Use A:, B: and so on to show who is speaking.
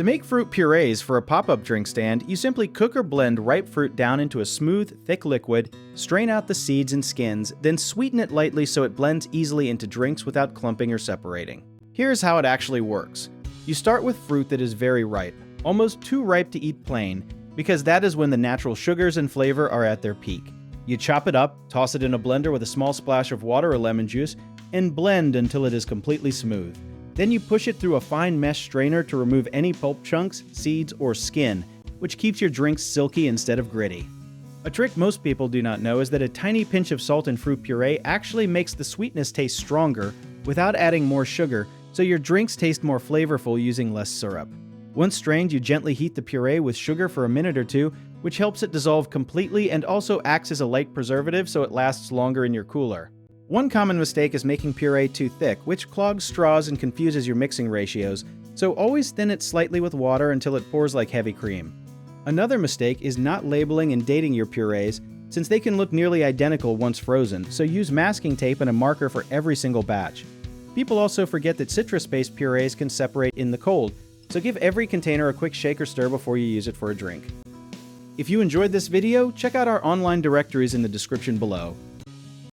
A: To make fruit purees for a pop-up drink stand, you simply cook or blend ripe fruit down into a smooth, thick liquid, strain out the seeds and skins, then sweeten it lightly so it blends easily into drinks without clumping or separating. Here's how it actually works. You start with fruit that is very ripe, almost too ripe to eat plain, because that is when the natural sugars and flavor are at their peak. You chop it up, toss it in a blender with a small splash of water or lemon juice, and blend until it is completely smooth. Then you push it through a fine mesh strainer to remove any pulp chunks, seeds, or skin, which keeps your drinks silky instead of gritty. A trick most people do not know is that a tiny pinch of salt in fruit puree actually makes the sweetness taste stronger without adding more sugar, so your drinks taste more flavorful using less syrup. Once strained, you gently heat the puree with sugar for a minute or two, which helps it dissolve completely and also acts as a light preservative so it lasts longer in your cooler. One common mistake is making puree too thick, which clogs straws and confuses your mixing ratios, so always thin it slightly with water until it pours like heavy cream. Another mistake is not labeling and dating your purees, since they can look nearly identical once frozen, so use masking tape and a marker for every single batch. People also forget that citrus-based purees can separate in the cold, so give every container a quick shake or stir before you use it for a drink. If you enjoyed this video, check out our online directories in the description below.